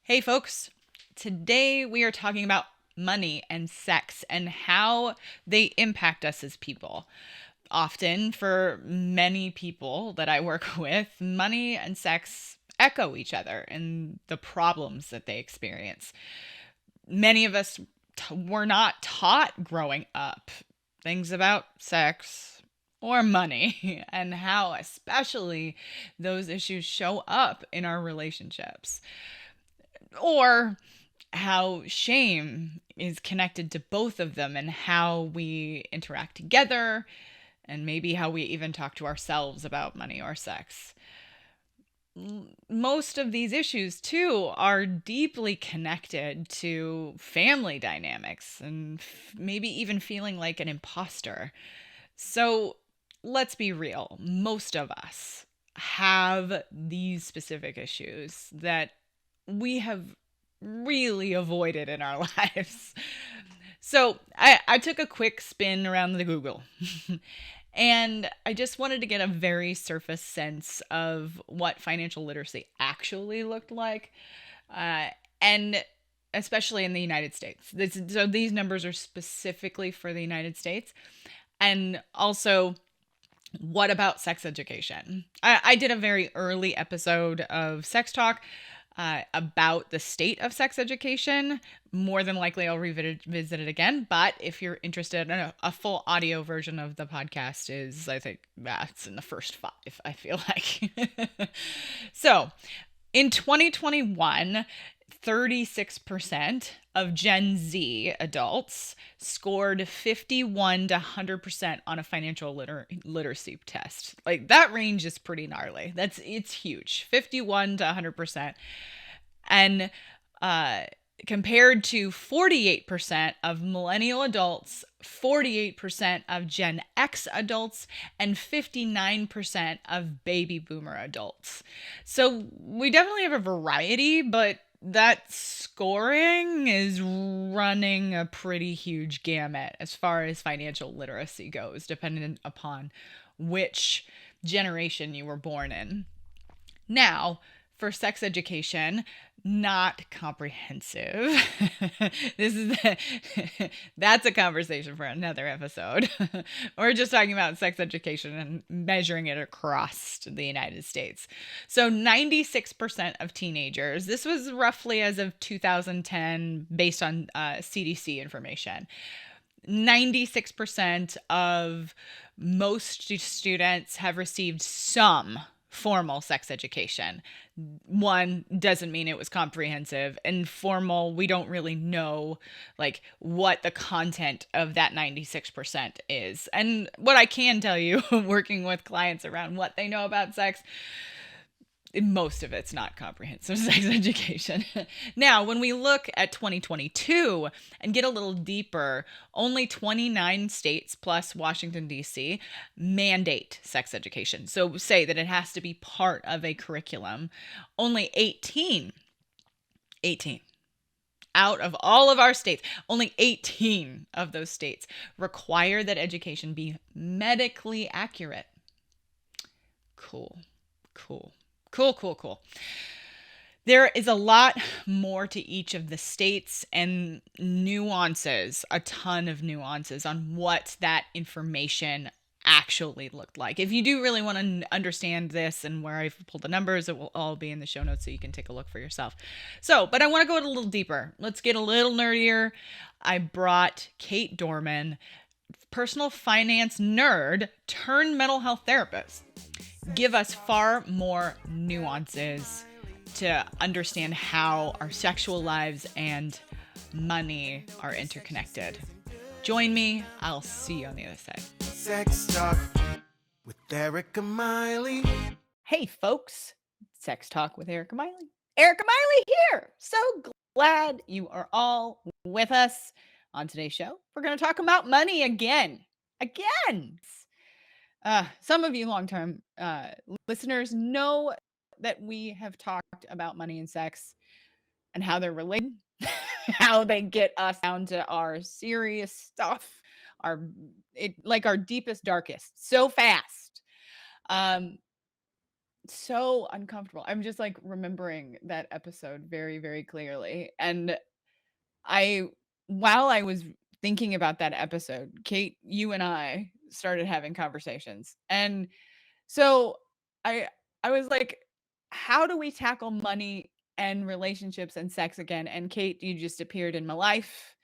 Hey, folks. Today we are talking about money and sex and how they impact us as people. Often, for many people that I work with, money and sex echo each other and the problems that they experience. Many of us were not taught growing up things about sex or money and how, especially, those issues show up in our relationships. Or how shame is connected to both of them and how we interact together, and maybe how we even talk to ourselves about money or sex. Most of these issues, too, are deeply connected to family dynamics and maybe even feeling like an imposter. So let's be real, most of us have these specific issues that we have really avoided in our lives. So I took a quick spin around the Google and I just wanted to get a very surface sense of what financial literacy actually looked like. Uh, and especially in the United States. So these numbers are specifically for the United States. And also, what about sex education? I did a very early episode of Sex Talk about the state of sex education. More than likely, I'll revisit it again. But if you're interested, a full audio version of the podcast is, I think, it's in the first 5, I feel like. So, in 2021, 36% of Gen Z adults scored 51 to 100% on a financial literacy test. Like, that range is pretty gnarly. It's huge. 51 to 100%. And compared to 48% of millennial adults, 48% of Gen X adults, and 59% of baby boomer adults. So we definitely have a variety, but that scoring is running a pretty huge gamut as far as financial literacy goes, depending upon which generation you were born in. Now, for sex education, not comprehensive. That's a conversation for another episode. We're just talking about sex education and measuring it across the United States. So 96% of teenagers, this was roughly as of 2010 based on CDC information. 96% of most students have received some formal sex education. One doesn't mean it was comprehensive. And formal, we don't really know like what the content of that 96% is. And what I can tell you working with clients around what they know about sex, most of it's not comprehensive sex education. Now, when we look at 2022 and get a little deeper, only 29 states plus Washington, D.C. mandate sex education. So say that it has to be part of a curriculum. Only 18 out of all of our states, only 18 of those states require that education be medically accurate. Cool. There is a lot more to each of the states and nuances, a ton of nuances on what that information actually looked like. If you do really want to understand this and where I've pulled the numbers, it will all be in the show notes so you can take a look for yourself. So, but I want to go a little deeper. Let's get a little nerdier. I brought Kate Dorman, personal finance nerd turned mental health therapist, give us far more nuances to understand how our sexual lives and money are interconnected. Join me. I'll see you on the other side. Sex Talk with Erica Miley. Hey, folks. Sex Talk with Erica Miley. Erica Miley here. So glad you are all with us on today's show. We're going to talk about money again. Some of you long-term listeners know that we have talked about money and sex and how they're related, how they get us down to our serious stuff, our deepest, darkest, so fast. so uncomfortable. I'm just like remembering that episode very, very clearly. And I, while I was thinking about that episode, Kate, you and I started having conversations. And so I I was like, how do we tackle money and relationships and sex again? And Kate, you just appeared in my life.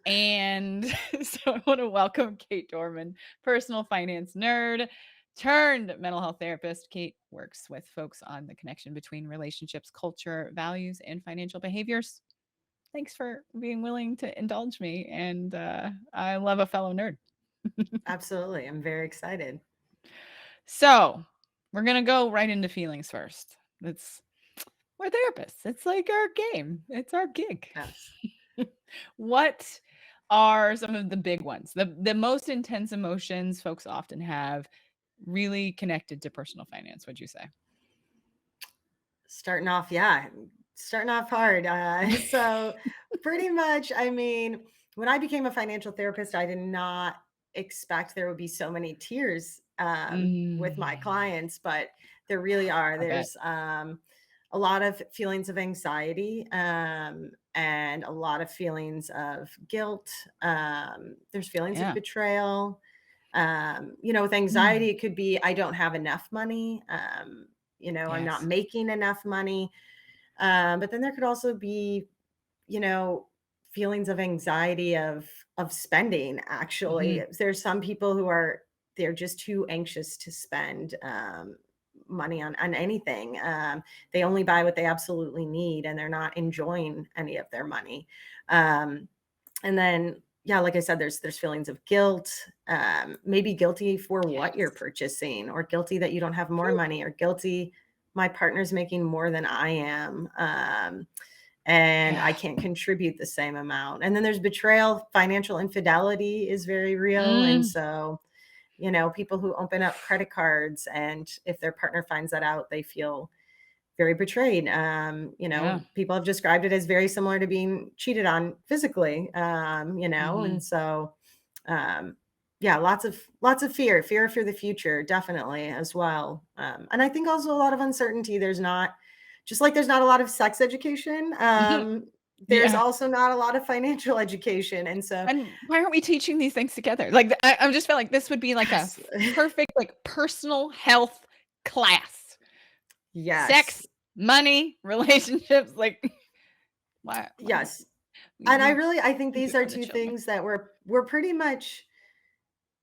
And so I want to welcome Kate Dorman, personal finance nerd turned mental health therapist. Kate works with folks on the connection between relationships, culture, values, and financial behaviors. Thanks for being willing to indulge me. And I love a fellow nerd. Absolutely. I'm very excited. So we're going to go right into feelings first. That's We're therapists. It's like our game. It's our gig. Yes. What are some of the big ones? The most intense emotions folks often have really connected to personal finance, would you say? Starting off, yeah, starting off hard. So, pretty much, I mean, when I became a financial therapist, I did not expect there would be so many tears with my Mm, clients, but there really are. I bet. There's a lot of feelings of anxiety and a lot of feelings of guilt. There's feelings of Yeah. betrayal. With Mm, anxiety, it could be I don't have enough money. I'm not yes. making enough money. But then there could also be, you know, feelings of anxiety of spending. Actually, Hmm. there's some people who are they're just too anxious to spend money on anything. They only buy what they absolutely need, and they're not enjoying any of their money. Um, and then yeah, like I said, there's feelings of guilt, maybe guilty for what you're Yes. purchasing, or guilty that you don't have more Whew. money, or guilty my partner's making more than I am, and I Yeah. can't contribute the same amount. And then there's betrayal. Financial infidelity is very real, and Mm, so people who open up credit cards, and if their partner finds that out, they feel very betrayed. yeah. People have described it as very similar to being cheated on physically. Hmm. And so, um, yeah, lots of fear for the future, definitely as well. And I think also a lot of uncertainty. There's not just like there's not a lot of sex education. There's Yeah. also not a lot of financial education, and so And why aren't we teaching these things together? Like, I just felt like this would be like a yes, perfect, like, personal health class. yes, Sex, money, relationships, like, why yes. And we I think keep these it are for the two children. things that we're pretty much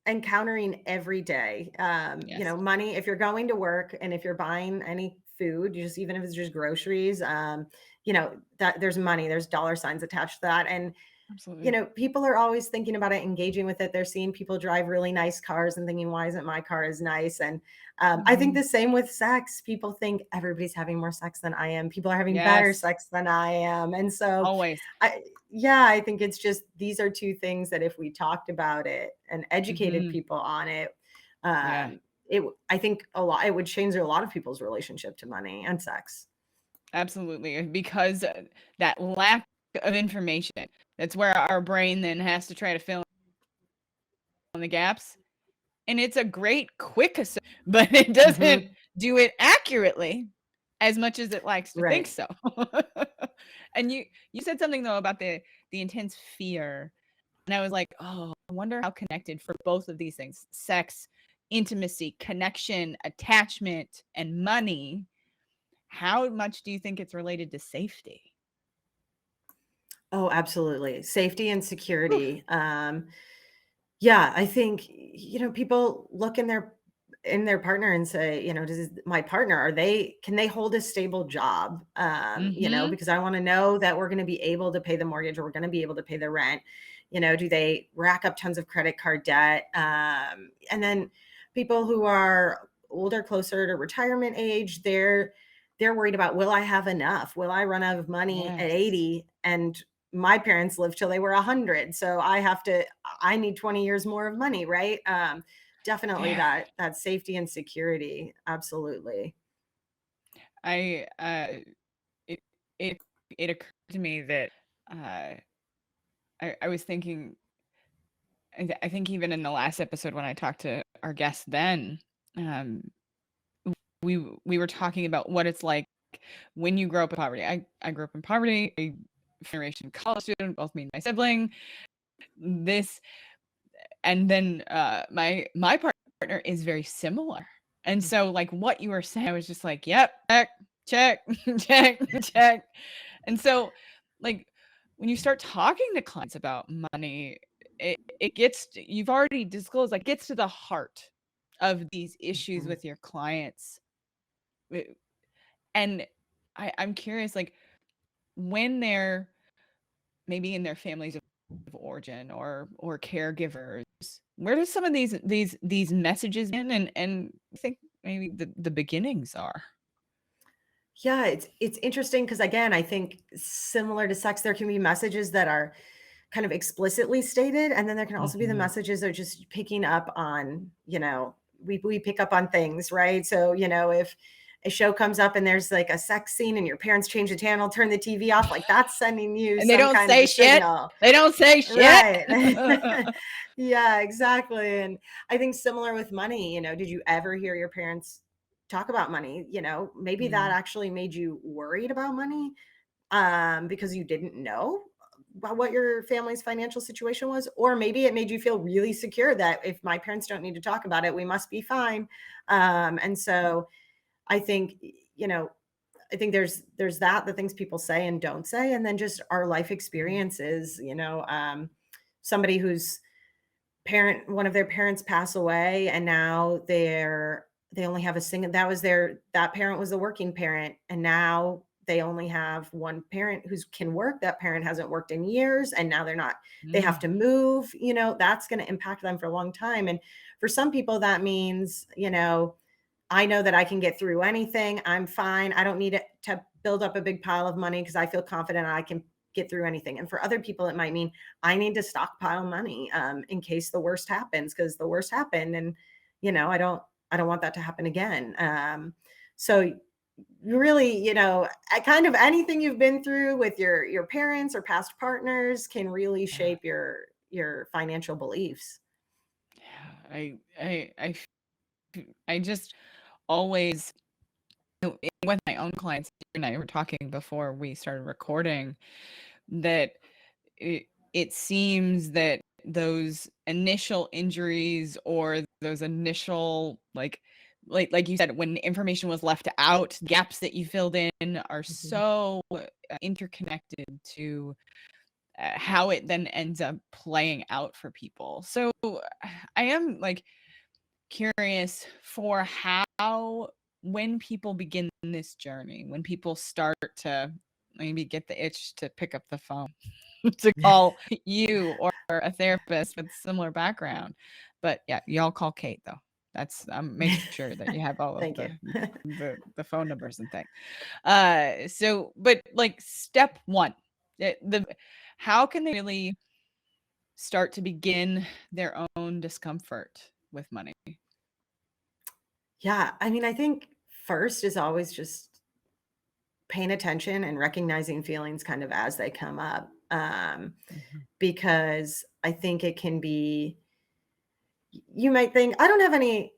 encountering every day. Yes. Money, if you're going to work and if you're buying any food, you just even if it's just groceries, that there's money, there's dollar signs attached to that. And Absolutely. people are always thinking about it, engaging with it. They're seeing people drive really nice cars and thinking, why isn't my car as nice? And I think Mhm. the same with sex. People think everybody's having more sex than I am. People are having better Yes. sex than I am. And so, Always. I think it's just these are two things that if we talked about it and educated Mhm. people on it, Yeah. I think it would change a lot of people's relationship to money and sex. Absolutely. Because, that lack of information, that's where our brain then has to try to fill in the gaps. And it's a great quick but it doesn't Hmm. do it accurately as much as it likes to think Right. so. And you said something though about the intense fear, and I was like, "Oh, I wonder how connected for both of these things, sex, intimacy, connection, attachment, and money, how much do you think it's related to safety?" Oh, absolutely. Safety and Oof. security. Yeah, I think, people look in their partner and say, does my partner, can they hold a stable job? Mhm. Because I want to know that we're going to be able to pay the mortgage, or we're going to be able to pay the rent. Do they rack up tons of credit card debt? And then people who are older, closer to retirement age, they're worried about, will I have enough? Will I run out of money at Yes. 80? And my parents lived till they were 100, so I need 20 years more of money, right? Definitely Yeah. that safety and security, absolutely. I, it it it occurred to me that, uh, I was thinking I think even in the last episode when I talked to our guest then, um, we were talking about what it's like when you grow up in poverty. I grew up in poverty, a generation college student, both me and my sibling. This and then my partner is very similar. And so like what you were saying, I was just like, yep, check, check, check. And so like when you start talking to clients about money, it gets you've already disclosed, like gets to the heart of these issues Mhm. with your clients. Uh, And I'm curious, like when they're maybe in their families of origin or caregivers, where do some of these messages in and I think maybe the beginnings are? Yeah, it's interesting because again, I think similar to sex, there can be messages that are kind of explicitly stated, and then there can also be the Mhm. messages that are just picking up on, we pick up on things, right? So, if a show comes up and there's like a sex scene and your parents change the channel, turn the TV off, like that's sending you And they some don't kind of say a shit. signal. They don't say shit. Right. Yeah, exactly. And I think similar with money, did you ever hear your parents talk about money? Maybe that Mm, actually made you worried about money because you didn't know about what your family's financial situation was, or maybe it made you feel really secure that if my parents don't need to talk about it, we must be fine. And so I think, you know, I think there's the things people say and don't say, and then just our life mhm, experiences. Somebody whose one of their parents pass away, and now they only have a single. That parent was a working parent, and now they only have one parent who can work. That parent hasn't worked in years, and now they have mm, to move. That's going to impact them for a long time. And for some people, that means, I know that I can get through anything. I'm fine. I don't need it to build up a big pile of money because I feel confident I can get through anything. And for other people, it might mean I need to stockpile money in case the worst happens, because the worst happened, and I don't want that to happen again. So really, kind of anything you've been through with your parents or past partners can really yeah, shape your financial beliefs. yeah. I just always with my own clients, you and I were talking before we started recording that it it seems that those initial injuries or those initial like you said, when information was left out, gaps that you filled in are Mhm. so interconnected to how it then ends up playing out for people. So I am like curious for how when people begin this journey, when people start to maybe get the itch to pick up the phone to call you or a therapist with similar background. But yeah, y'all call Kate though. That's make sure that you have all of Thank you. the phone numbers and things. So but like step one, the how can they really start to begin their own discomfort with money? Yeah, I mean, I think first is always just paying attention and recognizing feelings kind of as they come up. Mhm. Because I think it can be you might think, I don't have any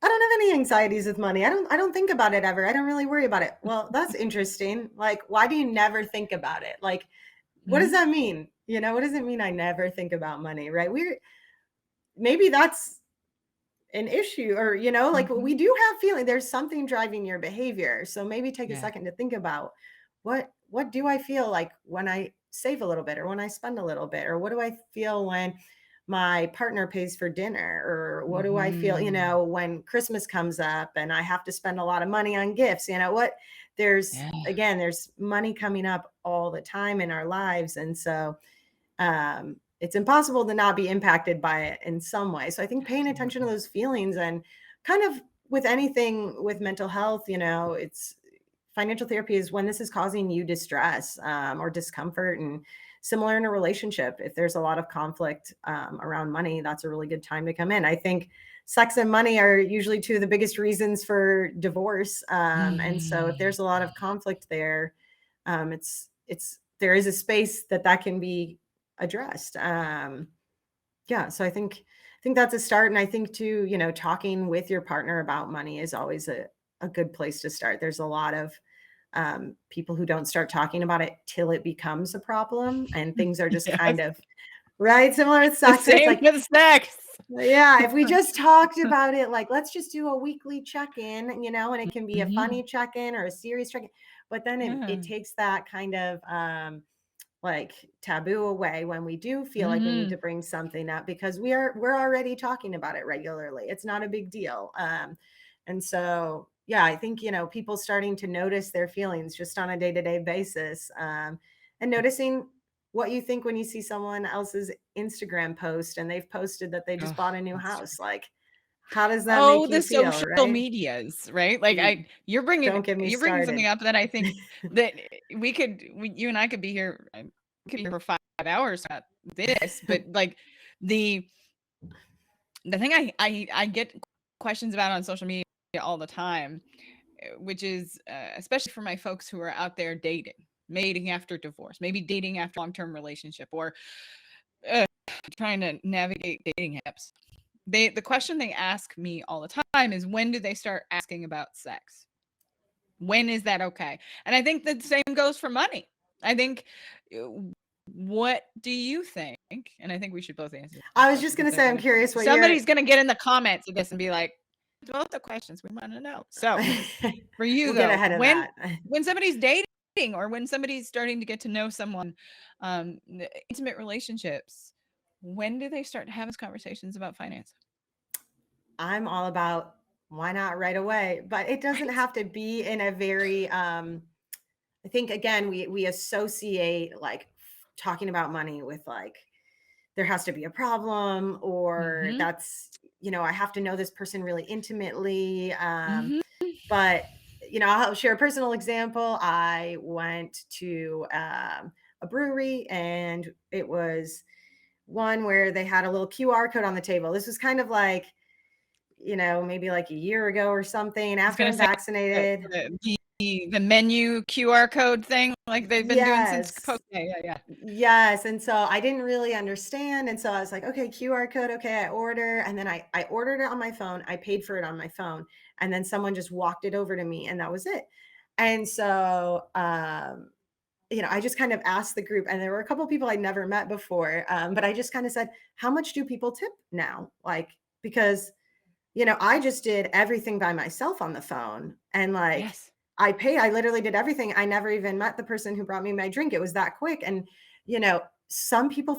anxieties with money. I don't think about it ever. I don't really worry about it. Well, that's interesting. Like, why do you never think about it? Like, what does Mhm. that mean? What does it mean I never think about money, right? Maybe that's an issue, or like we Mhm. do have feeling there's something driving your behavior, so maybe take a Yeah. second to think about what do I feel like when I save a little bit or when I spend a little bit, or what do I feel when my partner pays for dinner, or what do I feel Mhm. when Christmas comes up and I have to spend a lot of money on gifts. What there's Yeah. again there's money coming up all the time in our lives, and so it's impossible to not be impacted by it in some way. So I think paying attention to Absolutely. those feelings, and kind of with anything with mental health, it's financial therapy is when this is causing you distress or discomfort. And similar in a relationship, if there's a lot of conflict around money, that's a really good time to come in. I think sex and money are usually two of the biggest reasons for divorce. And so if Mm. there's a lot of conflict there, there is a space that can be addressed. Yeah, so I think that's a start, and I think too, talking with your partner about money is always a good place to start. There's a lot of people who don't start talking about it till it becomes a problem, and things are just kind Yes. of right, similar with The sex. It's same like, with sex. yeah, if we just talked about it, like, let's just do a weekly check-in, and it can be a Mhm. funny check-in or a serious check-in. But then it Yeah. takes that kind of like taboo away when we do feel like we need to Mhm. bring something up, because we're already talking about it regularly. It's not a big deal. And so yeah, I think people starting to notice their feelings just on a day-to-day basis, and noticing what you think when you see someone else's Instagram post and they've posted that they just Ugh, bought a new that's house. Like, how does that Oh, make the you feel, social right? medias, right? Like Y- I you're bringing don't get me you're bringing something started. up that I think that you and I could be here we could be here for 5 hours about this, but like the the thing I get questions about on social media all the time, which is especially for my folks who are out there dating after divorce, maybe dating after long-term relationship, or uh, trying to navigate dating apps. The question they ask me all the time is, when do they start asking about sex? When is that okay? And I think the same goes for money. I think, uh, what do you think? And I think we should both answer this I was question just going because to say, I'm curious what your somebody's gonna get in the comments of this and be like, both the questions we want to know. So for you we'll get though, ahead of that. when somebody's dating or when somebody's starting to get to know someone, intimate relationships, when do they start having conversations about finance? I'm all about why not right away, but it doesn't Right? have to be in a very I think again we associate like talking about money with like there has to be a problem, or Mhm. that's I have to know this person really intimately. Mhm. But I'll share a personal example. I went to a brewery, and it was one where they had a little QR code on the table. This was kind of like maybe like a year ago or something I was after gonna I'm say vaccinated. the menu QR code thing like they've been doing since Yes. post. Yeah, yeah, yeah. Yes, and so I didn't really understand, and so I was like, "Okay, QR code, okay, I order," and then I ordered it on my phone, I paid for it on my phone, and then someone just walked it over to me, and that was it. And so, I just kind of asked the group, and there were a couple people I'd never met before, but I just kinda said, "How much do people tip now?" Like, because I just did everything by myself on the phone, and, like, Yes. I literally did everything. I never even met the person who brought me my drink. It was that quick, and, some people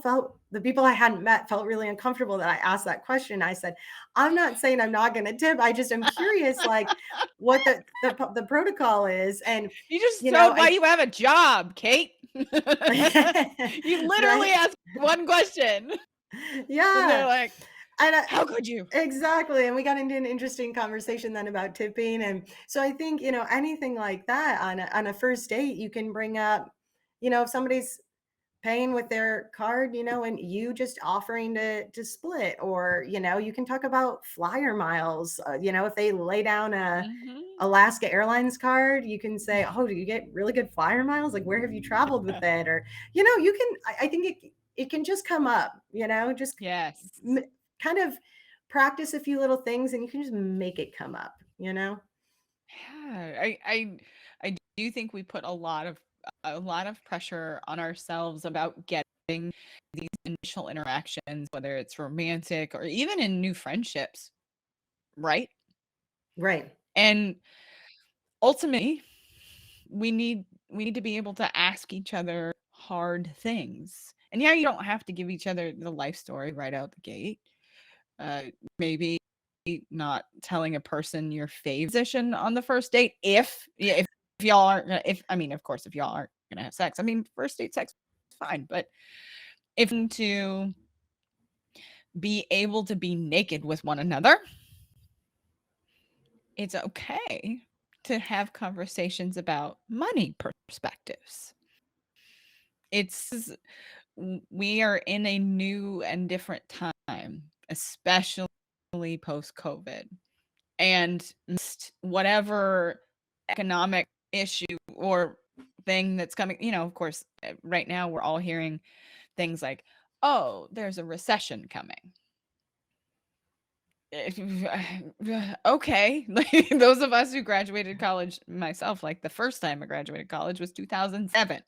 the people I hadn't met felt really uncomfortable that I asked that question. I said, "I'm not saying I'm not gonna tip. I just am curious, like, what the protocol is," and, You just told why I you have a job, Kate. You literally right? asked one question, and they're Yeah, like, and "How could you?" exactly, and we got into an interesting conversation then about tipping, and so I think, anything like that on a first date, you can bring up, if somebody's paying with their card, and you just offering to split, or, you can talk about flyer miles, if they lay down a Mhm. Alaska Airlines card, you can say, "Oh, do you get really good flyer miles? Like, where have you traveled with it?" Or, you can I think it can just come up, just Yes. m kind of practice a few little things, and you can just make it come up. Yeah, I do think we put a lot of pressure on ourselves about getting these initial interactions, whether it's romantic or even in new friendships, right? Right. And ultimately, we need to be able to ask each other hard things. And yeah, you don't have to give each other the life story right out the gate. Uh, maybe not telling a person your favorite position on the first date if yeah, if y'all aren't gonna if I mean, of course, if y'all aren't gonna have sex. I mean, first date sex is fine, but if to be able to be naked with one another, it's okay to have conversations about money perspectives. It's we are in a new and different time, especially post COVID. And whatever economic issue or thing that's coming, of course, right now we're all hearing things like, oh, there's a recession coming. Okay. Like those of us who graduated college, myself, like the first time I graduated college was 2007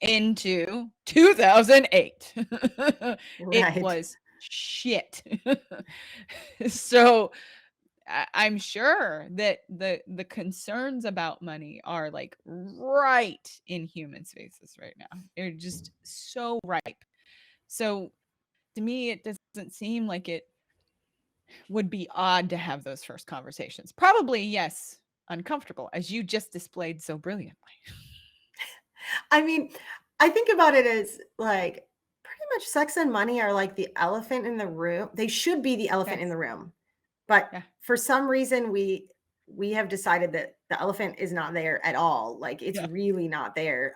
into 2008. It Right. was shit. So I'm sure that the concerns about money are like right in humans' faces right now. They're just so ripe. So to me, it doesn't seem like it would be odd to have those first conversations. Probably, yes, uncomfortable, as you just displayed so brilliantly. I mean, I think about it as like pretty much sex and money are like the elephant in the room. They should be the elephant in Yes. the room. But Yeah. for some reason we have decided that the elephant is not there at all. Like it's Yeah. really not there.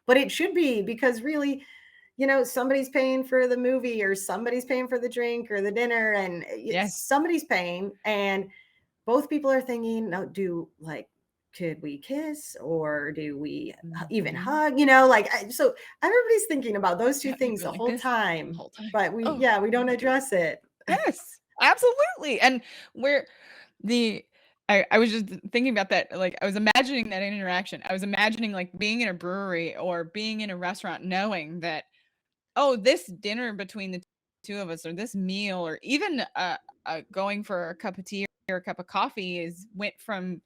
But it should be because really, somebody's paying for the movie or somebody's paying for the drink or the dinner and Yes. somebody's paying and both people are thinking, no, do like, could we kiss or do we even Mhm. hug? So everybody's thinking about those two Yeah, you things go the like whole this the time, whole time. but we, Oh, yeah, we you don't gotta do it. address it. Yes, absolutely. And where the I was just thinking about that. Like I was imagining that interaction. I was imagining like being in a brewery or being in a restaurant, knowing that oh, this dinner between the two of us or this meal or even going for a cup of tea or a cup of coffee is went from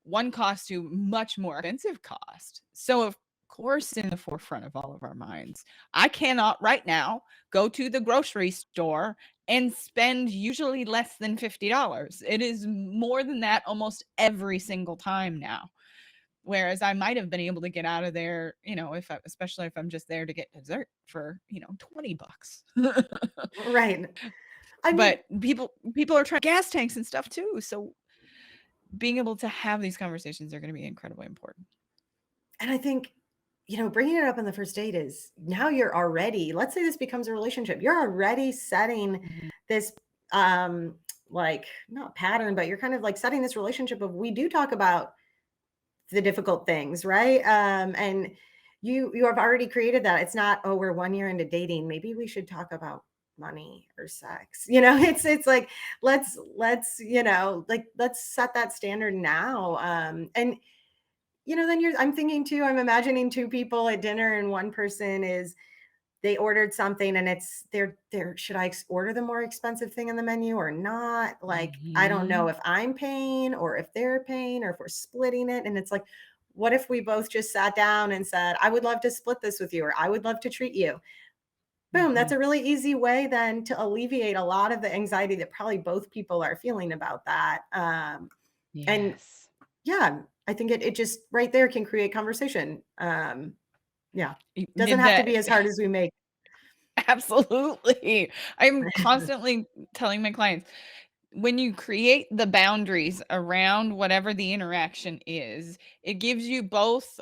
one cost to much more expensive cost. So of course in the forefront of all of our minds. I cannot right now go to the grocery store and spend usually less than $50. It is more than that almost every single time now. Whereas I might have been able to get out of there, especially if I'm just there to get dessert for, 20 bucks. Right. I mean, But people are trying gas tanks and stuff too. So being able to have these conversations are going to be incredibly important. and I think, bringing it up on the first date is now you're already, let's say this becomes a relationship. You're already setting Mhm. this, um, like not pattern, but you're kind of like setting this relationship of we do talk about the difficult things, right? And you have already created that. It's not, oh, we're 1 year into dating. Maybe we should talk about money or sex. It's like let's set that standard now. And then I'm thinking too, I'm imagining two people at dinner and one person is they ordered something and it's they're should order the more expensive thing on the menu or not? Like, I don't know Mhm. if I'm paying or if they're paying or if we're splitting it. And it's like, what if we both just sat down and said, I would love to split this with you, or I would love to treat you. Boom. That's Mhm. a really easy way then to alleviate a lot of the anxiety that probably both people are feeling about that. And Yes. yeah, I think it just right there can create conversation. Yeah. Doesn't have to That be as hard as we make. absolutely. I'm constantly telling my clients when you create the boundaries around whatever the interaction is, it gives you both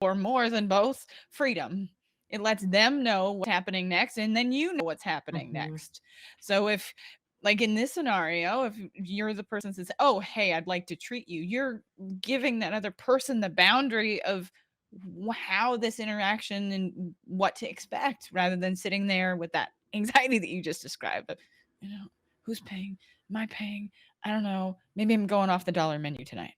or more than both freedom. It lets them know what's happening next, and then you know what's happening Mhm. next. So if like in this scenario, if you're the person that says, "Oh, hey, I'd like to treat you," you're giving that other person the boundary of how this interaction and what to expect rather than sitting there with that anxiety that you just described. Of, you know, who's paying? Am I paying? I don't know. Maybe I'm going off the dollar menu tonight.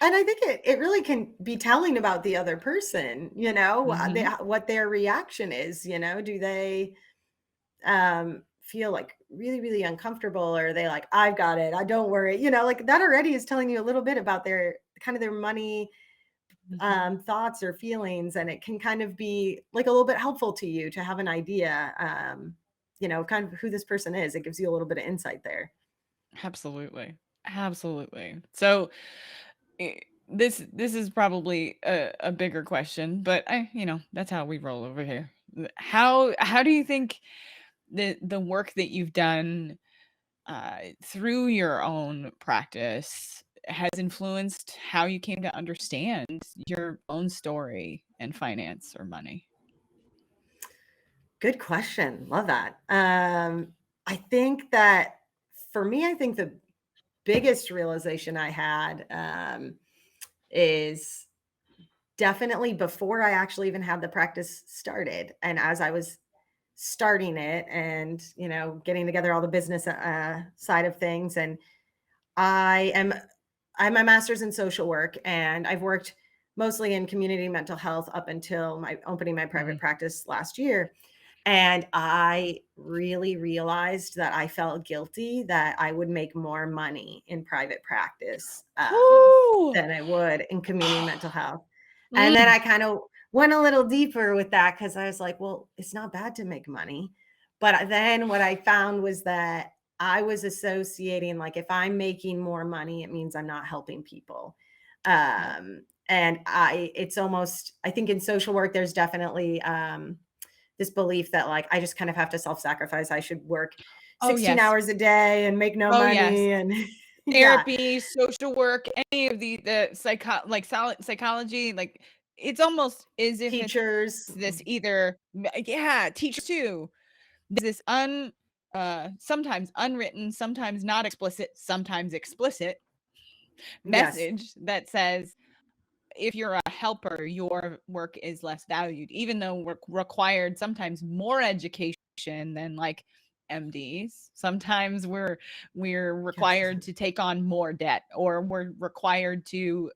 And I think it really can be telling about the other person, Mhm. what their reaction is, do they feel like really, really uncomfortable or are they like, I've got it, I don't worry, like that already is telling you a little bit about their kind of their money Mhm. thoughts or feelings. And it can kind of be like a little bit helpful to you to have an idea, kind of who this person is. It gives you a little bit of insight there. Absolutely. Absolutely. So eh, this is probably a bigger question, but that's how we roll over here. How do you think the work that you've done through your own practice has influenced how you came to understand your own story and finance or money? Good question. Love that. I think that for me, I think the biggest realization I had is definitely before I actually even had the practice started. And as I was starting it and, getting together all the business side of things. And I am I'm a master's in social work, and I've worked mostly in community mental health up until my opening my private Mhm. practice last year. And I really realized that I felt guilty that I would make more money in private practice, Whoo! than I would in community mental health. And then Mm. I kind of went a little deeper with that because I was like, well, it's not bad to make money. But then what I found was that I was associating, like, if I'm making more money, it means I'm not helping people. Yep. And it's almost, I think in social work, there's definitely this belief that, like, I just kind of have to self-sacrifice. I should work Oh, 16 yes. hours a day and make no Oh, yes. money. And yeah, Therapy, social work, any of the psychology, like, it's almost as if it's teachers. this either yeah, teachers too. There's this sometimes unwritten, sometimes not explicit, sometimes explicit Yes. message that says if you're a helper, your work is less valued, even though we're required sometimes more education than like MDs. Sometimes we're Yes. required to take on more debt, or we're required to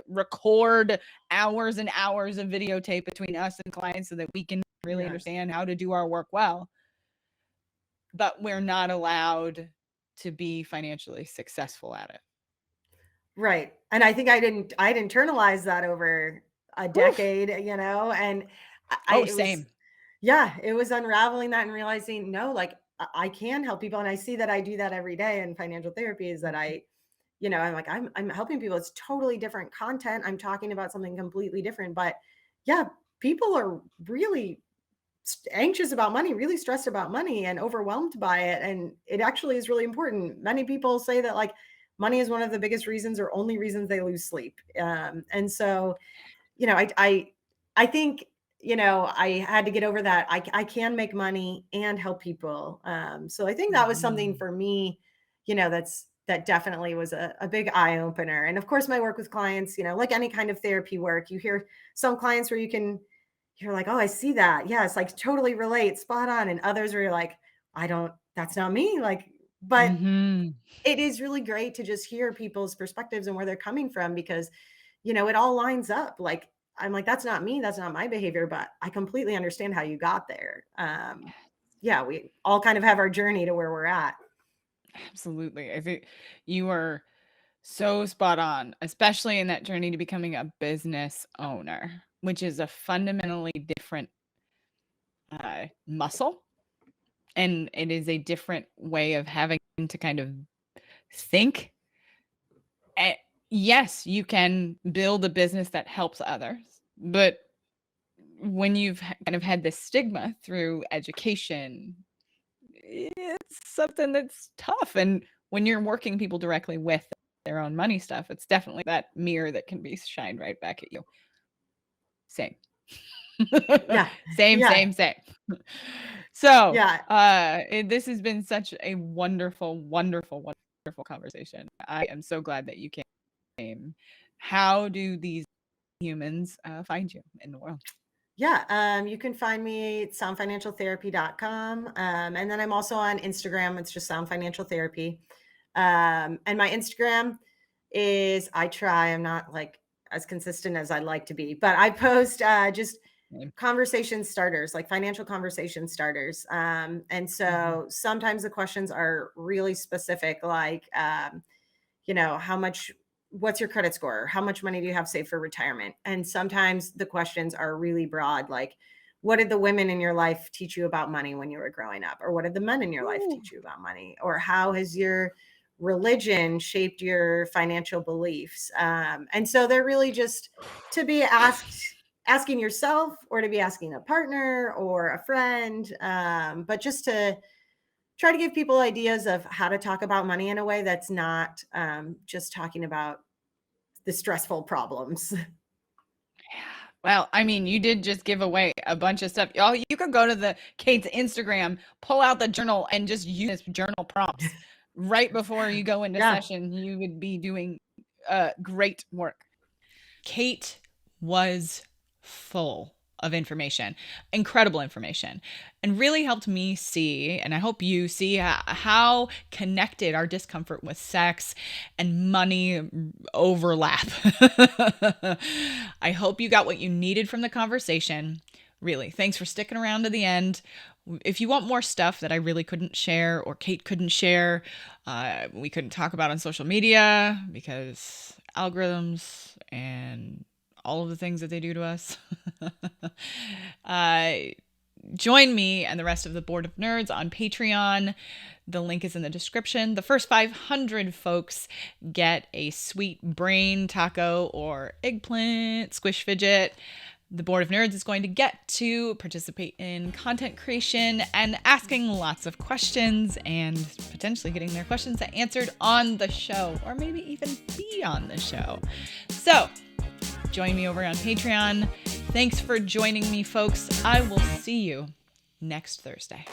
record hours and hours of videotape between us and clients so that we can really Yes. understand how to do our work well. But we're not allowed to be financially successful at it. Right. And I think I'd internalized that over a Woof. decade, and Oh, it was, same. yeah, it was unraveling that and realizing, no, like, I can help people. And I see that I do that every day in financial therapy, is that I'm like, I'm helping people. It's totally different content. I'm talking about something completely different. But yeah, people are really anxious about money, really stressed about money and overwhelmed by it. And it actually is really important. Many people say that, like, money is one of the biggest reasons or only reasons they lose sleep. And so, you know, I think, I had to get over that. I can make money and help people. So I think that was something Mhm. for me, that definitely was a big eye opener. And of course, my work with clients, like any kind of therapy work, you hear some clients where you're like, oh, I see that. Yeah, it's like totally relate, spot on. And others where you're like, that's not me. Like, but Mhm. it is really great to just hear people's perspectives and where they're coming from, because it all lines up. Like, I'm like, that's not me, that's not my behavior, but I completely understand how you got there. Yeah, we all kind of have our journey to where we're at. Absolutely. I think you are so spot on, especially in that journey to becoming a business owner, which is a fundamentally different muscle. And it is a different way of having to kind of think. And yes, you can build a business that helps others, but when you've kind of had this stigma through education, it's something that's tough. And when you're working people directly with their own money stuff, it's definitely that mirror that can be shined right back at you. Same. Yeah. Same, Yeah. same, same. So, Yeah. this has been such a wonderful, wonderful, wonderful conversation. I am so glad that you came. How do these humans find you in the world? Yeah, you can find me at soundfinancialtherapy.com. And then I'm also on Instagram. It's just Sound Financial Therapy. And my Instagram I'm not like as consistent as I'd like to be, but I post just Name. conversation starters, like financial conversation starters. And Mhm. so sometimes the questions are really specific, like, how much, what's your credit score? How much money do you have saved for retirement? And sometimes the questions are really broad, like, what did the women in your life teach you about money when you were growing up? Or what did the men in your life Ooh. teach you about money? Or how has your religion shaped your financial beliefs? And so they're really just to be asking yourself, or to be asking a partner or a friend, but just to try to give people ideas of how to talk about money in a way that's not just talking about the stressful problems. Well, I mean, you did just give away a bunch of stuff. Oh, you could go to the Kate's Instagram, pull out the journal, and just use journal prompts right before you go into Yeah. session. You would be doing great work. Kate, was full of information, incredible information, and really helped me see, and I hope you see, how connected our discomfort with sex and money overlap. I hope you got what you needed from the conversation. Really, thanks for sticking around to the end. If you want more stuff that I really couldn't share or Kate couldn't share, we couldn't talk about on social media because algorithms and all of the things that they do to us. Join me and the rest of the Board of Nerds on Patreon. The link is in the description. The first 500 folks get a sweet brain taco or eggplant squish fidget. The Board of Nerds is going to get to participate in content creation and asking lots of questions and potentially getting their questions answered on the show, or maybe even be on the show. So join me over on Patreon. Thanks for joining me, folks. I will see you next Thursday.